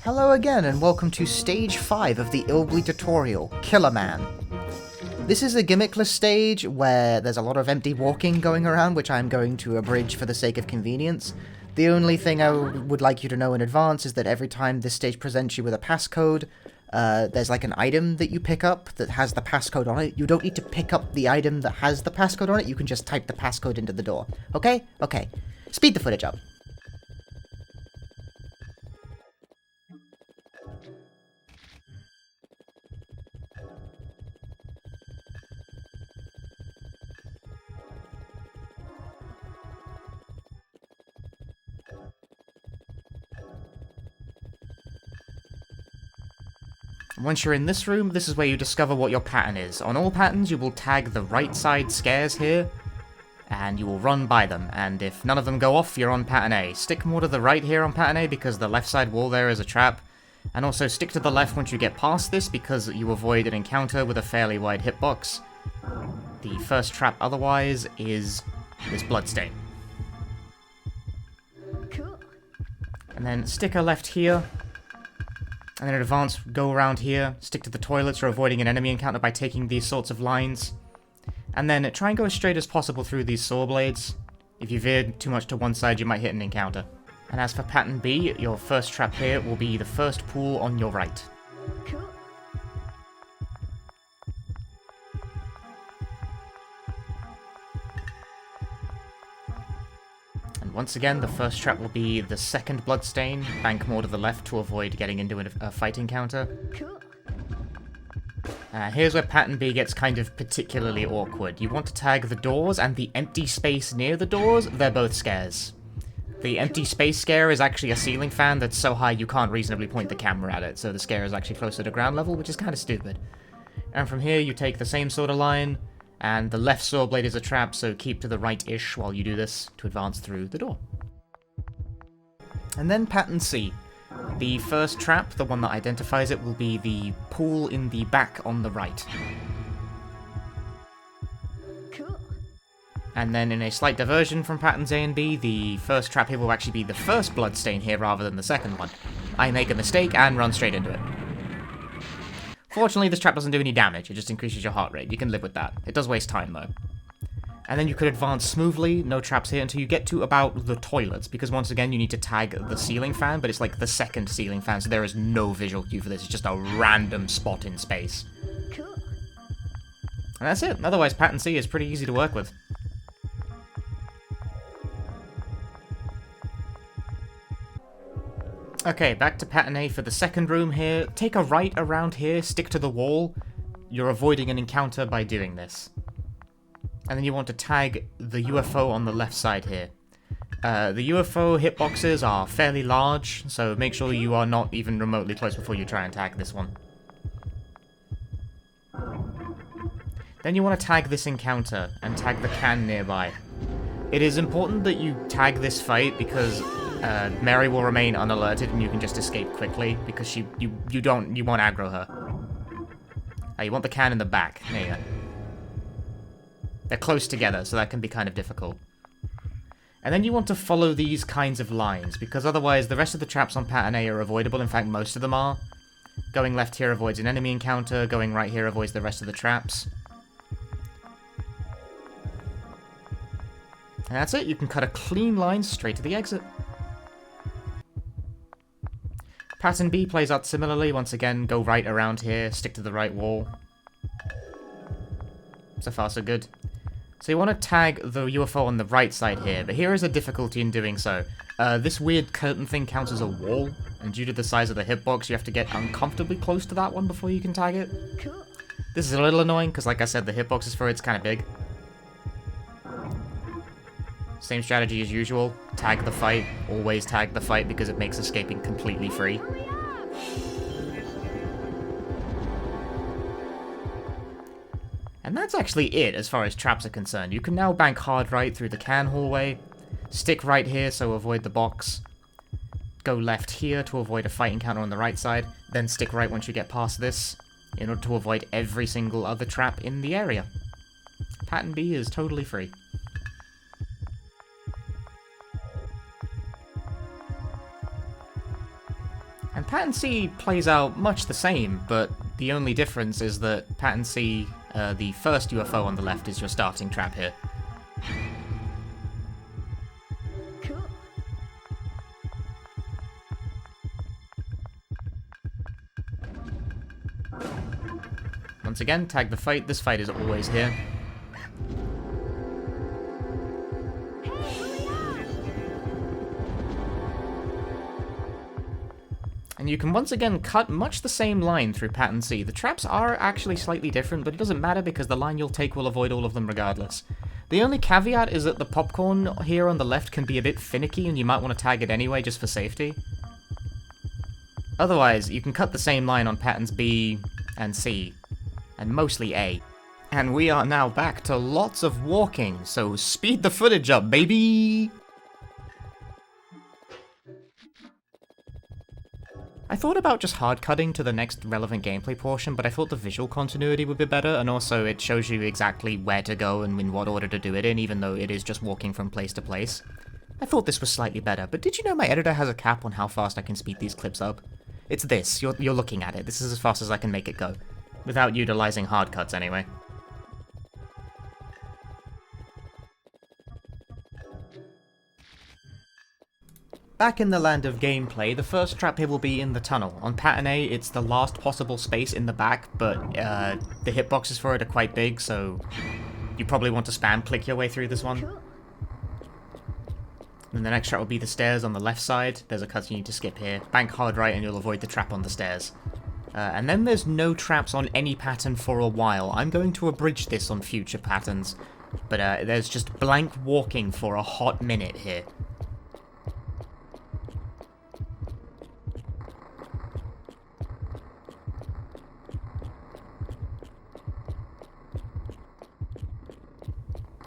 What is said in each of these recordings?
Hello again and welcome to Stage 5 of the Illbleed tutorial, Killerman. This is a gimmickless stage where there's a lot of empty walking going around, which I'm going to abridge for the sake of convenience. The only thing I would like you to know in advance is that every time this stage presents you with a passcode, there's like an item that you pick up that has the passcode on it. You don't need to pick up the item that has the passcode on it, you can just type the passcode into the door. Okay? Okay. Speed the footage up. Once you're in this room, this is where you discover what your pattern is. On all patterns, you will tag the right side scares here, and you will run by them, and if none of them go off, you're on pattern A. Stick more to the right here on pattern A because the left side wall there is a trap, and also stick to the left once you get past this because you avoid an encounter with a fairly wide hitbox. The first trap otherwise is this bloodstain. Cool. And then stick a left here. And then in advance, go around here, stick to the toilets, or avoiding an enemy encounter by taking these sorts of lines. And then try and go as straight as possible through these saw blades. If you veered too much to one side, you might hit an encounter. And as for pattern B, your first trap here will be the first pool on your right. Cool. Once again, the first trap will be the second bloodstain. Bank more to the left to avoid getting into a fight encounter. Cool. Here's where pattern B gets kind of particularly awkward. You want to tag the doors and the empty space near the doors. They're both scares. The empty space scare is actually a ceiling fan that's so high you can't reasonably point the camera at it, so the scare is actually closer to ground level, which is kind of stupid. And from here, you take the same sort of line. And the left saw blade is a trap, so keep to the right-ish while you do this to advance through the door. And then pattern C. The first trap, the one that identifies it, will be the pool in the back on the right. Cool. And then in a slight diversion from patterns A and B, the first trap here will actually be the first bloodstain here rather than the second one. I make a mistake and run straight into it. Fortunately, this trap doesn't do any damage, it just increases your heart rate. You can live with that. It does waste time, though. And then you could advance smoothly, no traps here, until you get to about the toilets, because once again, you need to tag the ceiling fan, but it's like the second ceiling fan, so there is no visual cue for this. It's just a random spot in space. Cool. And that's it. Otherwise, pattern C is pretty easy to work with. Okay, back to pattern A for the second room here. Take a right around here, stick to the wall. You're avoiding an encounter by doing this. And then you want to tag the UFO on the left side here. The UFO hitboxes are fairly large, so make sure you are not even remotely close before you try and tag this one. Then you want to tag this encounter, and tag the can nearby. It is important that you tag this fight because Mary will remain unalerted and you can just escape quickly because you won't aggro her. You want the can in the back. There you go. They're close together, so that can be kind of difficult. And then you want to follow these kinds of lines, because otherwise the rest of the traps on pattern A are avoidable. In fact, most of them are. Going left here avoids an enemy encounter, going right here avoids the rest of the traps. And that's it, you can cut a clean line straight to the exit. Pattern B plays out similarly. Once again, go right around here, stick to the right wall. So far, so good. So you want to tag the UFO on the right side here, but here is a difficulty in doing so. This weird curtain thing counts as a wall, and due to the size of the hitbox, you have to get uncomfortably close to that one before you can tag it. Cool. This is a little annoying, because like I said, the hitboxes for it's kind of big. Same strategy as usual, tag the fight, always tag the fight because it makes escaping completely free. And that's actually it as far as traps are concerned. You can now bank hard right through the can hallway, stick right here so avoid the box, go left here to avoid a fight encounter on the right side, then stick right once you get past this in order to avoid every single other trap in the area. Pattern B is totally free. pattern C plays out much the same, but the only difference is that pattern C, the first UFO on the left, is your starting trap here. Cool. Once again, tag the fight. This fight is always here. And you can once again cut much the same line through pattern C. The traps are actually slightly different, but it doesn't matter because the line you'll take will avoid all of them regardless. The only caveat is that the popcorn here on the left can be a bit finicky and you might want to tag it anyway just for safety. Otherwise, you can cut the same line on patterns B and C, and mostly A. And we are now back to lots of walking, so speed the footage up, baby! I thought about just hard cutting to the next relevant gameplay portion, but I thought the visual continuity would be better, and also it shows you exactly where to go and in what order to do it in, even though it is just walking from place to place. I thought this was slightly better, but did you know my editor has a cap on how fast I can speed these clips up? It's this, you're looking at it, this is as fast as I can make it go. Without utilizing hard cuts anyway. Back in the land of gameplay, the first trap here will be in the tunnel. On pattern A, it's the last possible space in the back, but the hitboxes for it are quite big, so you probably want to spam click your way through this one. Cool. And the next trap will be the stairs on the left side. There's a cut you need to skip here. Bank hard right and you'll avoid the trap on the stairs. And then there's no traps on any pattern for a while. I'm going to abridge this on future patterns, but there's just blank walking for a hot minute here.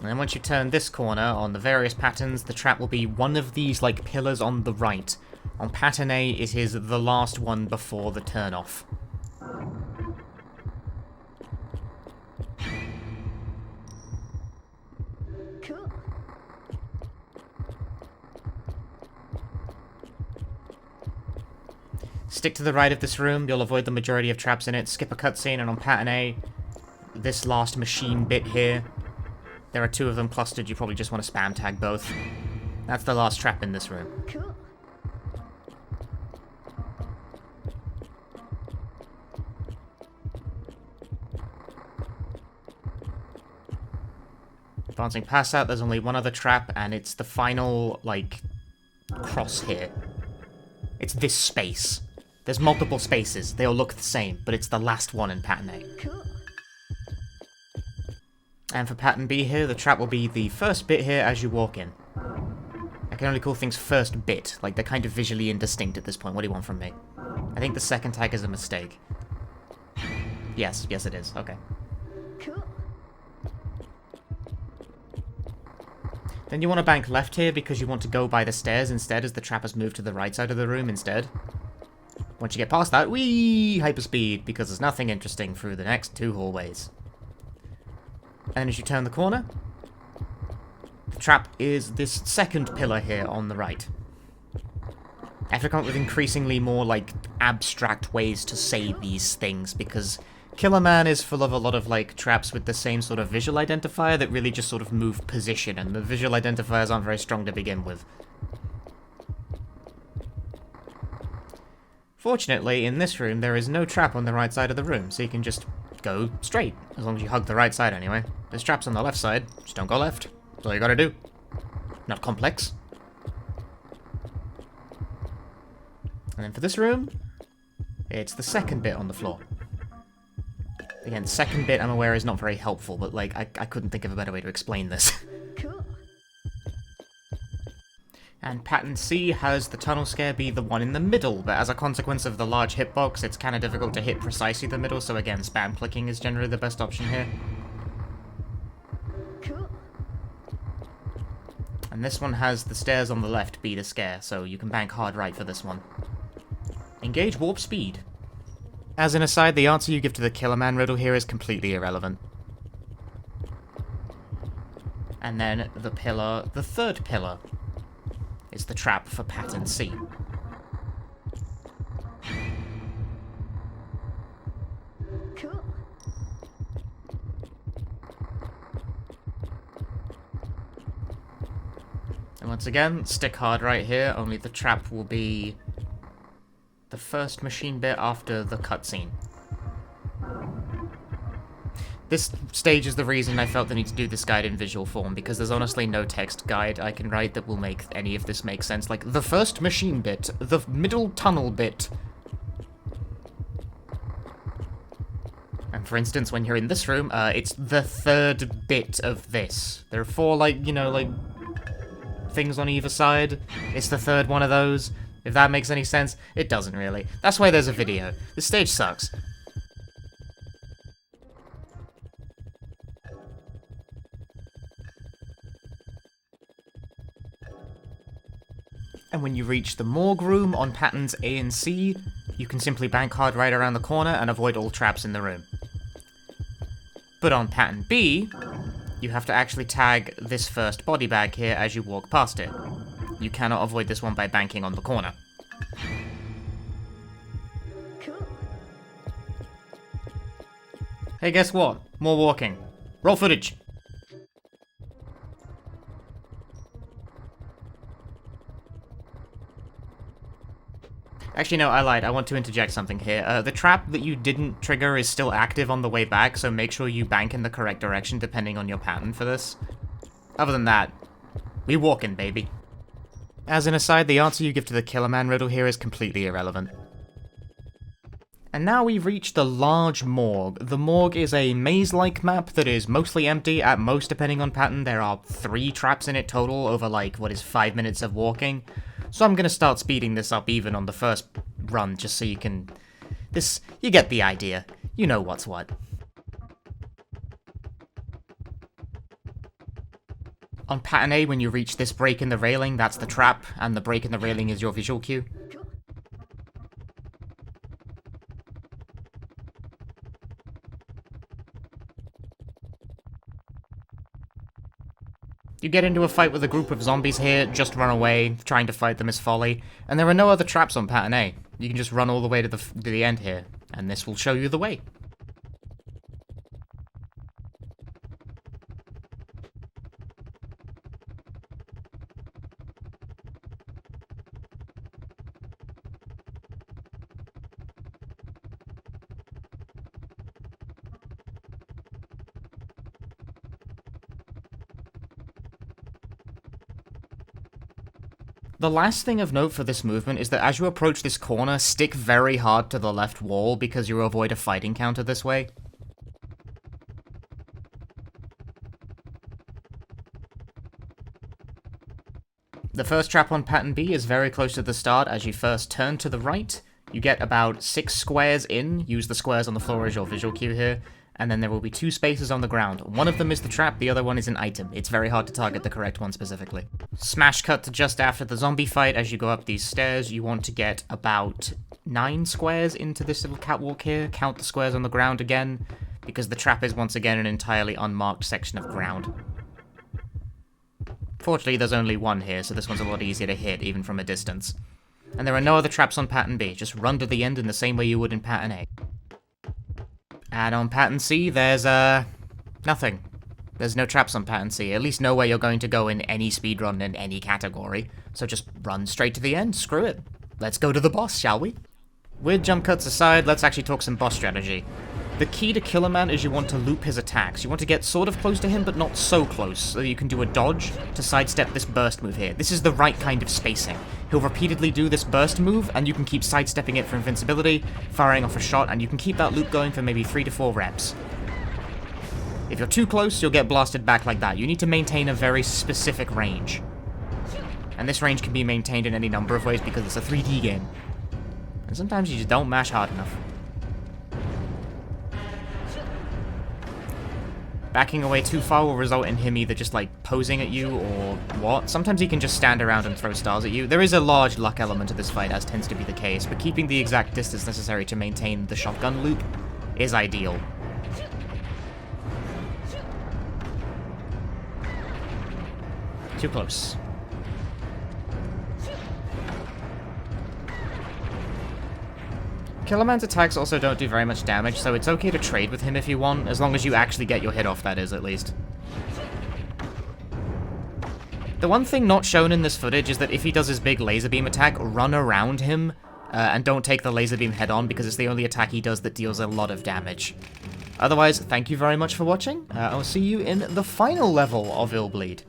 And then once you turn this corner, on the various patterns, the trap will be one of these, like, pillars on the right. On pattern A, it is the last one before the turn-off. Cool. Stick to the right of this room, you'll avoid the majority of traps in it. Skip a cutscene, and on pattern A, this last machine bit here, there are two of them clustered, you probably just want to spam tag both. That's the last trap in this room. Cool. Advancing past that, there's only one other trap, and it's the final, like, cross here. It's this space. There's multiple spaces, they all look the same, but it's the last one in pattern A. Cool. And for pattern B here, the trap will be the first bit here as you walk in. I can only call things first bit, like they're kind of visually indistinct at this point. What do you want from me? I think the second tag is a mistake. Yes it is, okay. Cool. Then you want to bank left here because you want to go by the stairs instead, as the trap has moved to the right side of the room instead. Once you get past that, whee! Hyperspeed, because there's nothing interesting through the next two hallways. And as you turn the corner, the trap is this second pillar here on the right. I have to come up with increasingly more, like, abstract ways to say these things, because Killerman is full of a lot of, like, traps with the same sort of visual identifier that really just sort of move position, and the visual identifiers aren't very strong to begin with. Fortunately, in this room, there is no trap on the right side of the room, so you can just go straight, as long as you hug the right side anyway. There's traps on the left side, just don't go left. That's all you gotta do. Not complex. And then for this room, it's the second bit on the floor. Again, the second bit, I'm aware, is not very helpful, but, like, I couldn't think of a better way to explain this. Cool. And pattern C has the tunnel scare be the one in the middle, but as a consequence of the large hitbox, it's kind of difficult to hit precisely the middle, so again, spam clicking is generally the best option here. Cool. And this one has the stairs on the left be the scare, so you can bank hard right for this one. Engage warp speed. As an aside, the answer you give to the Killerman riddle here is completely irrelevant. And then the third pillar, is the trap for pattern C. Once again, stick hard right here, only the trap will be the first machine bit after the cutscene. This stage is the reason I felt the need to do this guide in visual form, because there's honestly no text guide I can write that will make any of this make sense. Like, the first machine bit, the middle tunnel bit. And for instance, when you're in this room, it's the third bit of this. There are 4, like, you know, like, things on either side. It's the third one of those. If that makes any sense, it doesn't really. That's why there's a video. This stage sucks. And when you reach the Morgue room on patterns A and C, you can simply bank hard right around the corner and avoid all traps in the room. But on pattern B, you have to actually tag this first body bag here as you walk past it. You cannot avoid this one by banking on the corner. Cool. Hey, guess what? More walking. Roll footage. Actually, no, I lied. I want to interject something here. The trap that you didn't trigger is still active on the way back, so make sure you bank in the correct direction depending on your pattern for this. Other than that, we walking, baby. As an aside, the answer you give to the Killerman riddle here is completely irrelevant. And now we've reached the large morgue. The morgue is a maze-like map that is mostly empty, at most depending on pattern. There are 3 traps in it total over, like, what is 5 minutes of walking. So I'm gonna start speeding this up even on the first run, just so you can... you get the idea. You know what's what. On pattern A, when you reach this break in the railing, that's the trap, and the break in the railing is your visual cue. You get into a fight with a group of zombies here, just run away, trying to fight them is folly, and there are no other traps on pattern A. You can just run all the way to the end here, and this will show you the way. The last thing of note for this movement is that as you approach this corner, stick very hard to the left wall because you avoid a fight encounter this way. The first trap on pattern B is very close to the start. As you first turn to the right, you get about 6 squares in, use the squares on the floor as your visual cue here, and then there will be 2 spaces on the ground. One of them is the trap, the other one is an item. It's very hard to target the correct one specifically. Smash cut to just after the zombie fight. As you go up these stairs, you want to get about 9 squares into this little catwalk here. Count the squares on the ground again, because the trap is once again an entirely unmarked section of ground. Fortunately, there's only 1 here, so this one's a lot easier to hit, even from a distance. And there are no other traps on pattern B. Just run to the end in the same way you would in pattern A. And on pattern C, there's, nothing. There's no traps on pattern C, at least nowhere you're going to go in any speedrun in any category. So just run straight to the end, screw it. Let's go to the boss, shall we? Weird jump cuts aside, let's actually talk some boss strategy. The key to Killerman is you want to loop his attacks. You want to get sort of close to him, but not so close, so you can do a dodge to sidestep this burst move here. This is the right kind of spacing. He'll repeatedly do this burst move, and you can keep sidestepping it for invincibility, firing off a shot, and you can keep that loop going for maybe 3 to 4 reps. If you're too close, you'll get blasted back like that. You need to maintain a very specific range. And this range can be maintained in any number of ways because it's a 3D game. And sometimes you just don't mash hard enough. Backing away too far will result in him either just, like, posing at you or what. Sometimes he can just stand around and throw stars at you. There is a large luck element to this fight, as tends to be the case, but keeping the exact distance necessary to maintain the shotgun loop is ideal. Too close. Killerman's attacks also don't do very much damage, so it's okay to trade with him if you want, as long as you actually get your hit off, that is, at least. The one thing not shown in this footage is that if he does his big laser beam attack, run around him, and don't take the laser beam head on, because it's the only attack he does that deals a lot of damage. Otherwise, thank you very much for watching. I'll see you in the final level of Illbleed.